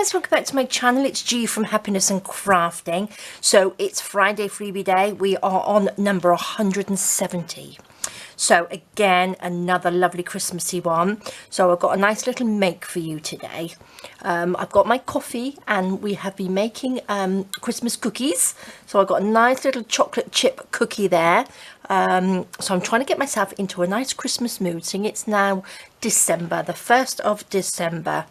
guys, welcome back to my channel. It's G from Happiness and Crafting. So it's Friday Freebie Day. We are on number 170. So again, another lovely Christmassy one. So I've got a nice little make for you today. I've got my coffee and we have been making Christmas cookies. So I've got a nice little chocolate chip cookie there. So I'm trying to get myself into a nice Christmas mood, seeing it's now December, the 1st of December.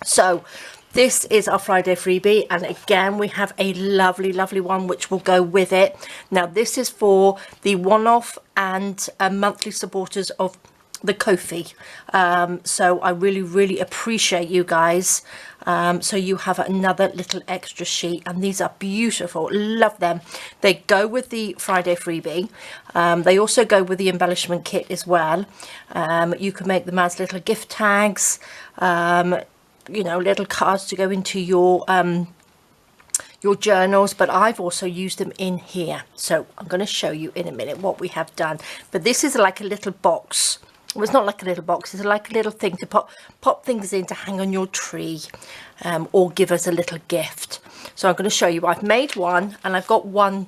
So this is our Friday freebie, and again we have a lovely one which will go with it. Now this is for the one-off and monthly supporters of the Ko-fi. So I really appreciate you guys. So you have another little extra sheet, and these are beautiful, love them. They go with the Friday freebie. They also go with the embellishment kit as well. You can make them as little gift tags, you know, little cards to go into your journals, but I've also used them in here. So I'm going to show you in a minute what we have done. But this is like a little box. Well, it's not like a little box, it's like a little thing to pop things in to hang on your tree, or give us a little gift. So I'm going to show you. I've made one and I've got one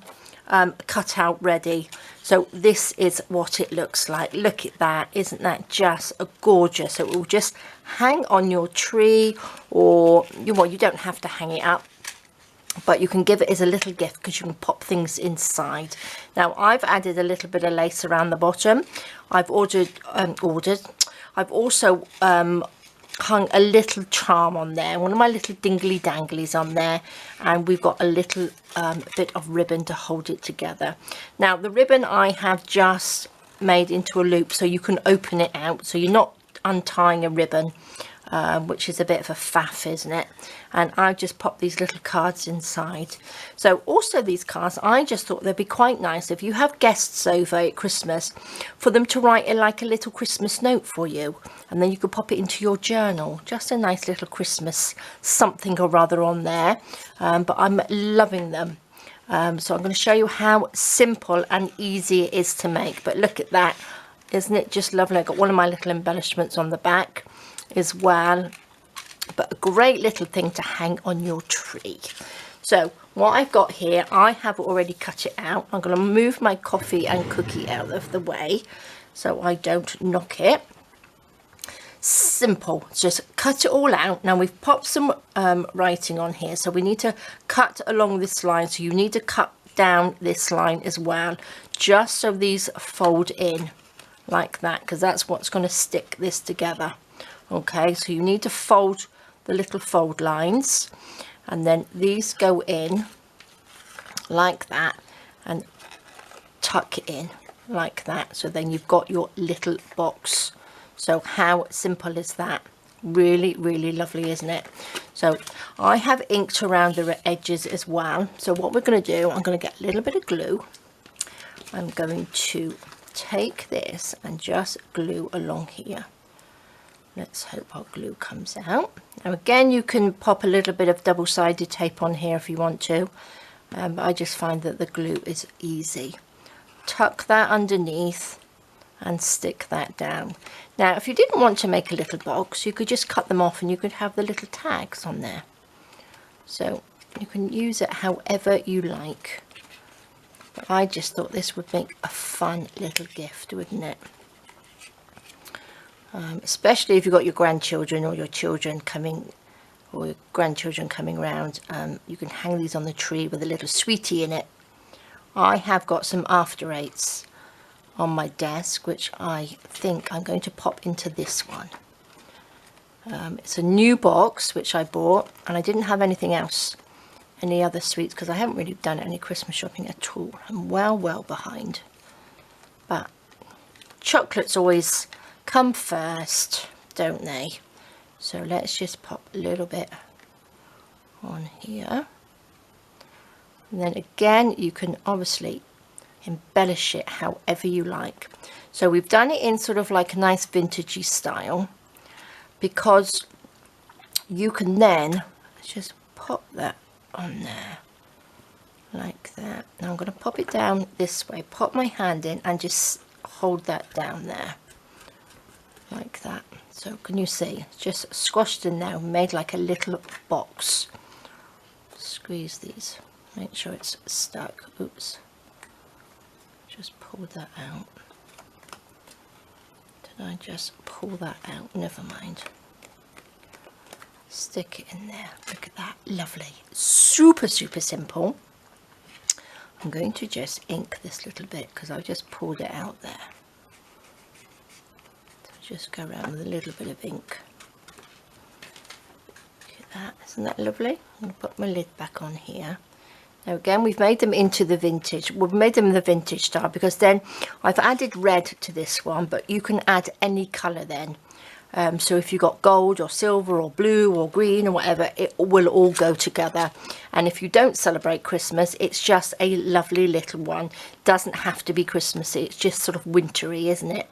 cut out ready. So this is what it looks like. Look at that. Isn't that just gorgeous? So it will just hang on your tree, or well, you don't have to hang it up, but you can give it as a little gift because you can pop things inside. Now I've added a little bit of lace around the bottom. I've I've also hung a little charm on there, one of my little dingly danglies on there, and we've got a little bit of ribbon to hold it together. Now the ribbon I have just made into a loop so you can open it out, so you're not untying a ribbon, which is a bit of a faff, isn't it? And I just popped these little cards inside. So also these cards, I just thought they'd be quite nice if you have guests over at Christmas, for them to write like a little Christmas note for you, and then you could pop it into your journal. Just a nice little Christmas something or rather on there. But I'm loving them. So I'm going to show you how simple and easy it is to make. But look at that. Isn't it just lovely? I've got one of my little embellishments on the back as well, but a great little thing to hang on your tree. So what I've got here, I have already cut it out. I'm going to move my coffee and cookie out of the way so I don't knock it. Simple, just cut it all out. Now we've popped some writing on here, so we need to cut along this line, so you need to cut down this line as well, just so these fold in like that, because that's what's going to stick this together. Okay, so you need to fold the little fold lines, and then these go in like that and tuck it in like that, so then you've got your little box. So how simple is that? Really lovely, isn't it? So I have inked around the edges as well. So what we're going to do, I'm going to get a little bit of glue. I'm going to take this and just glue along here. Let's hope our glue comes out. Now again, you can pop a little bit of double-sided tape on here if you want to, but I just find that the glue is easy. Tuck that underneath and stick that down. Now if you didn't want to make a little box, you could just cut them off and you could have the little tags on there. So you can use it however you like. But I just thought this would make a fun little gift, wouldn't it? Especially if you've got your grandchildren or your children coming, or your grandchildren coming around. You can hang these on the tree with a little sweetie in it. I have got some after eights on my desk, which I think I'm going to pop into this one. It's a new box which I bought, and I didn't have anything else, any other sweets, because I haven't really done any Christmas shopping at all. I'm well behind, but chocolates always come first, don't they? So let's just pop a little bit on here, and then again you can obviously embellish it however you like. So we've done it in sort of like a nice vintagey style, because you can then just pop that on there like that. Now I'm going to pop it down this way, pop my hand in and just hold that down there like that. So can you see, just squashed in there, made like a little box. Squeeze these, make sure it's stuck. Oops, just pull that out. Did I just pull that out? Never mind. Stick it in there. Look at that, lovely. Super simple. I'm going to just ink this little bit because I just pulled it out there. So just go around with a little bit of ink. Look at that, isn't that lovely? I'm going to put my lid back on here. Now again, we've made them into the vintage. We've made them the vintage style because then I've added red to this one, but you can add any colour then. So if you've got gold or silver or blue or green or whatever, it will all go together. And if you don't celebrate Christmas, it's just a lovely little one. Doesn't have to be Christmassy, it's just sort of wintry, isn't it?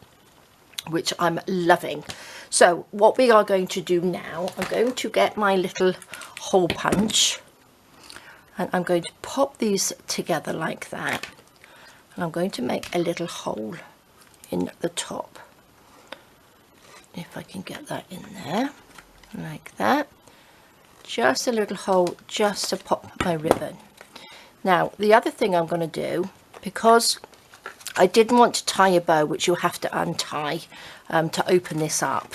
Which I'm loving. So what we are going to do now, I'm going to get my little hole punch and I'm going to pop these together like that. And I'm going to make a little hole in the top. If I can get that in there, like that. Just a little hole just to pop my ribbon. Now, the other thing I'm going to do, because I didn't want to tie a bow, which you'll have to untie to open this up,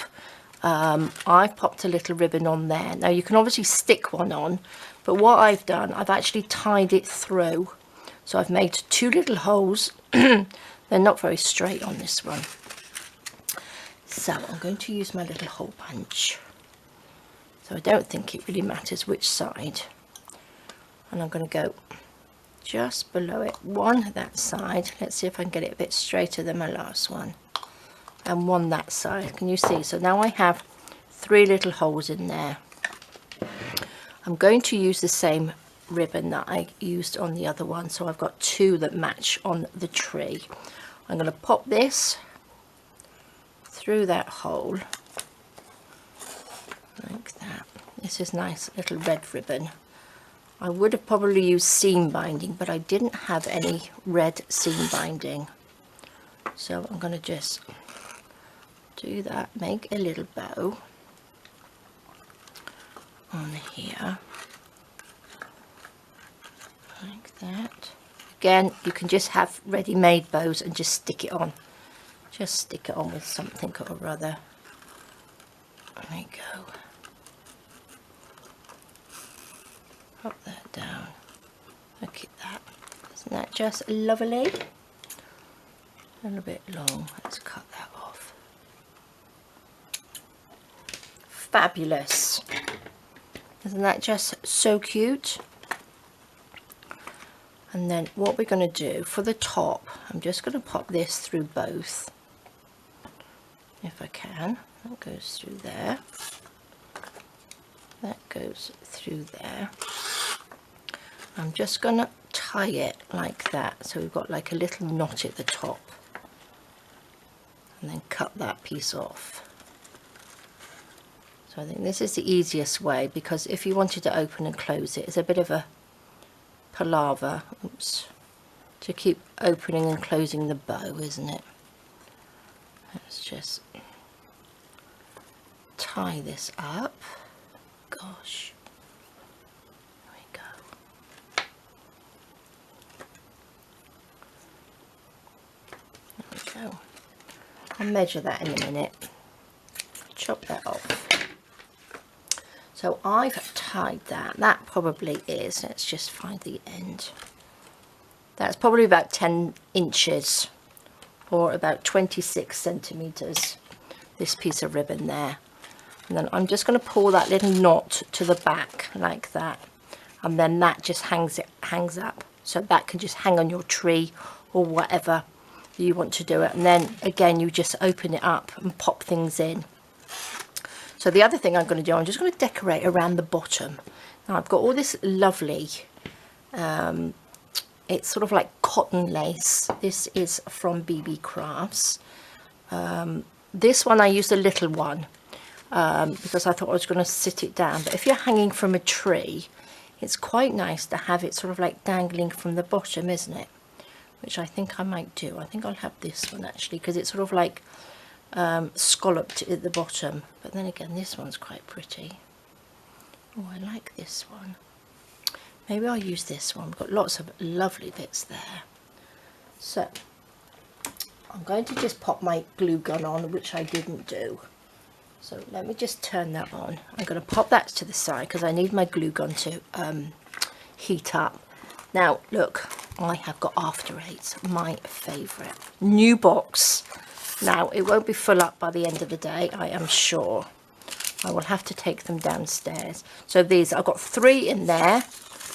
I've popped a little ribbon on there. Now, you can obviously stick one on, but what I've done, I've actually tied it through. So I've made two little holes. They're not very straight on this one. So I'm going to use my little hole punch. So I don't think it really matters which side. And I'm going to go just below it, one that side. Let's see if I can get it a bit straighter than my last one. And one that side. Can you see? So now I have three little holes in there. I'm going to use the same ribbon that I used on the other one. So I've got two that match on the tree. I'm going to pop this through that hole like that. This is nice little red ribbon. I would have probably used seam binding, but I didn't have any red seam binding, so I'm going to just do that, make a little bow on here like that. Again, you can just have ready-made bows and just stick it on. Just stick it on with something or other. There you go. Pop that down. Look at that. Isn't that just lovely? A little bit long. Let's cut that off. Fabulous. Isn't that just so cute? And then what we're going to do for the top, I'm just going to pop this through both. If I can. That goes through there. That goes through there. I'm just going to tie it like that, so we've got like a little knot at the top, and then cut that piece off. So I think this is the easiest way, because if you wanted to open and close it, it's a bit of a palaver, oops, to keep opening and closing the bow, isn't it? Let's just tie this up. Gosh, there we go. There we go. I'll measure that in a minute. Chop that off. So I've tied that. That probably is, let's just find the end. That's probably about 10 inches or about 26 centimeters, this piece of ribbon there. And then I'm just going to pull that little knot to the back like that, and then that just hangs up, so that can just hang on your tree or whatever you want to do it. And then again, you just open it up and pop things in. So the other thing I'm going to do, I'm just going to decorate around the bottom. Now I've got all this lovely, it's sort of like cotton lace. This is from BB Crafts. This one I used a little one, because I thought I was going to sit it down. But if you're hanging from a tree, it's quite nice to have it sort of like dangling from the bottom, isn't it? Which I think I might do. I think I'll have this one actually, because it's sort of like scalloped at the bottom. But then again, this one's quite pretty. Oh, I like this one. Maybe I'll use this one. We've got lots of lovely bits there. So I'm going to just pop my glue gun on, which I didn't do. So let me just turn that on. I'm going to pop that to the side because I need my glue gun to heat up. Now look, I have got After Eights, my favourite. New box. Now it won't be full up by the end of the day, I am sure. I will have to take them downstairs. So these, I've got 3 in there.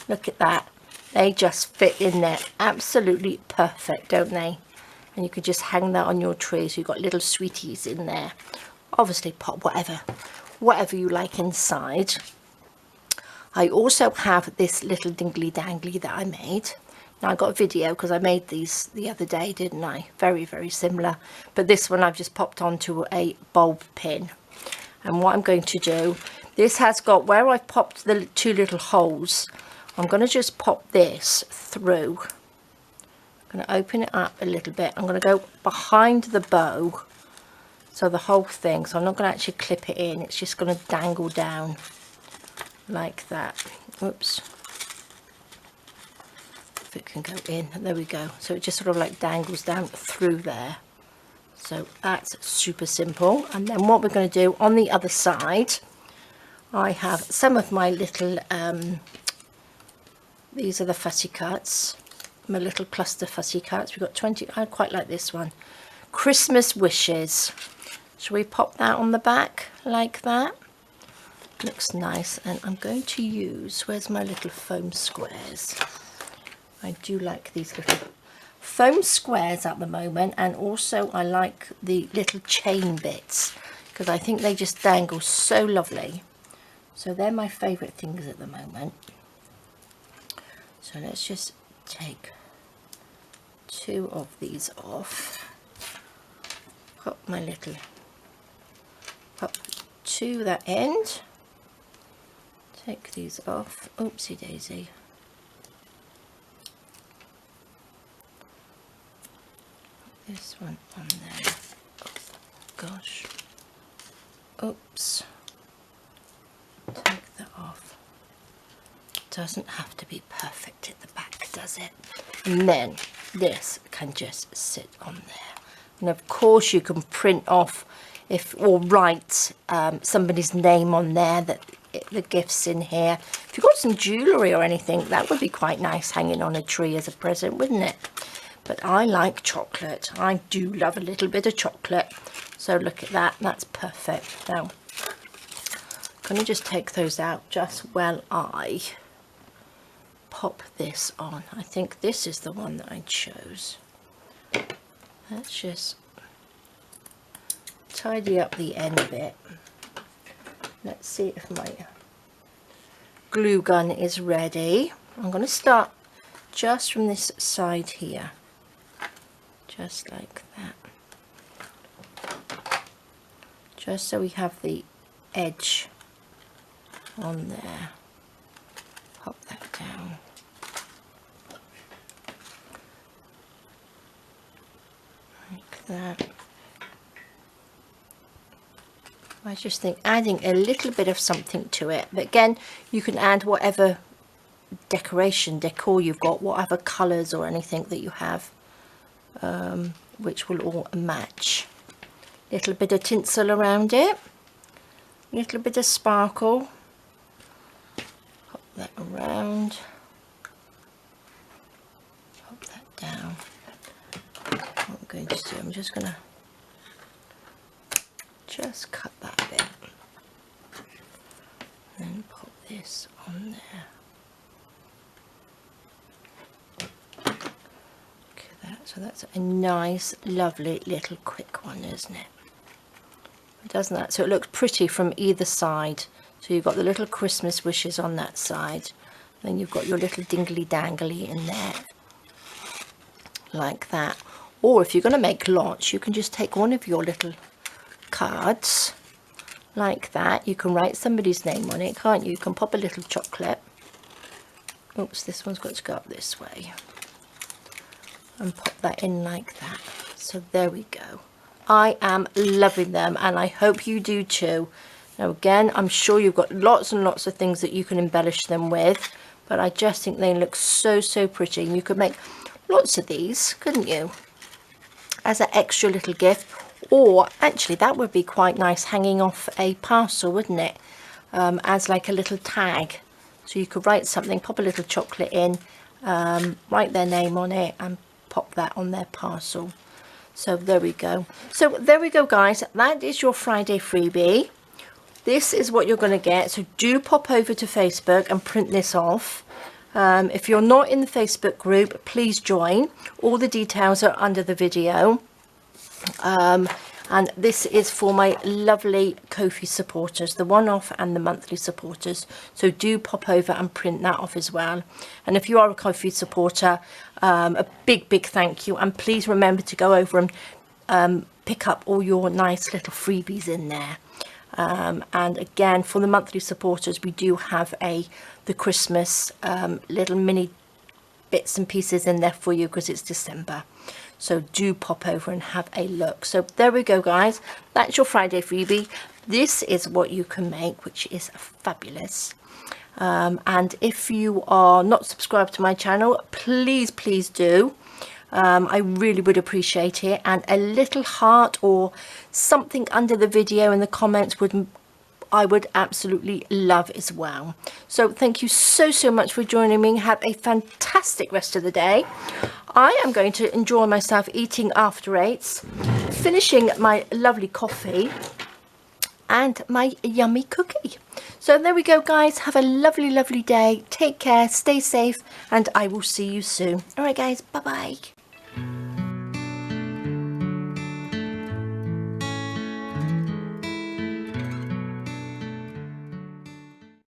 Look at that. They just fit in there. Absolutely perfect, don't they? And you could just hang that on your tree. So you've got little sweeties in there. Obviously pop whatever you like inside. I also have this little dingly dangly that I made. Now I got a video because I made these the other day, didn't I? Very, very similar. But this one I've just popped onto a bulb pin. And what I'm going to do, this has got, where I've popped the 2 little holes, I'm going to just pop this through. I'm going to open it up a little bit. I'm going to go behind the bow. So the whole thing, so I'm not going to actually clip it in. It's just going to dangle down like that. Oops. If it can go in, there we go. So it just sort of like dangles down through there. So that's super simple. And then what we're going to do on the other side, I have some of my little, these are the fussy cuts, my little cluster fussy cuts. We've got 20, I quite like this one. Christmas wishes. Shall we pop that on the back like that? Looks nice. And I'm going to use, where's my little foam squares? I do like these little foam squares at the moment, and also I like the little chain bits because I think they just dangle so lovely. So they're my favourite things at the moment. So let's just take 2 of these off. Pop my little, pop to that end. Take these off. Oopsie daisy. This one on there. Oh, gosh. Oops. Take that off. Doesn't have to be perfect at the back, does it? And then this can just sit on there. And of course you can print off or write somebody's name on there, that the gift's in here. If you've got some jewellery or anything, that would be quite nice hanging on a tree as a present, wouldn't it? But I like chocolate. I do love a little bit of chocolate. So look at that. That's perfect. Now, I'm going to just take those out just while I pop this on. I think this is the one that I chose. Let's just tidy up the end a bit. Let's see if my glue gun is ready. I'm going to start just from this side here. Just like that. Just so we have the edge on there. Pop that down. Like that. I just think adding a little bit of something to it, but again you can add whatever decor you've got, whatever colours or anything that you have, which will all match. Little bit of tinsel around it, little bit of sparkle. Pop that around, pop that down. What I'm going to do, I'm just going to just cut that a bit, then pop this on there. Look at that. So that's a nice, lovely little quick one, isn't it? Doesn't that? So it looks pretty from either side. So you've got the little Christmas wishes on that side, then you've got your little dingly dangly in there, like that. Or if you're going to make lots, you can just take one of your little cards like that. You can write somebody's name on it, can't you? You can pop a little chocolate. Oops, this one's got to go up this way. And pop that in like that. So there we go. I am loving them, and I hope you do too. Now again, I'm sure you've got lots and lots of things that you can embellish them with, but I just think they look so pretty. You could make lots of these, couldn't you, as an extra little gift? Or actually that would be quite nice hanging off a parcel, wouldn't it, as like a little tag. So you could write something, pop a little chocolate in, write their name on it and pop that on their parcel. So there we go. So there we go, guys. That is your Friday freebie. This is what you're going to get. So do pop over to Facebook and print this off. If you're not in the Facebook group, please join. All the details are under the video. And this is for my lovely Ko-fi supporters, the one-off and the monthly supporters. So do pop over and print that off as well. And if you are a Ko-fi supporter, a big thank you. And please remember to go over and pick up all your nice little freebies in there. And again, for the monthly supporters, we do have the Christmas little mini bits and pieces in there for you because it's December. So do pop over and have a look. So there we go, guys. That's your Friday freebie. This is what you can make, which is fabulous. And if you are not subscribed to my channel, please do. I really would appreciate it. And a little heart or something under the video in the comments I would absolutely love as well. So thank you so much for joining me. Have a fantastic rest of the day. I am going to enjoy myself eating after eights, finishing my lovely coffee and my yummy cookie. So there we go, guys. Have a lovely day. Take care, stay safe, and I will see you soon. All right, guys, bye-bye.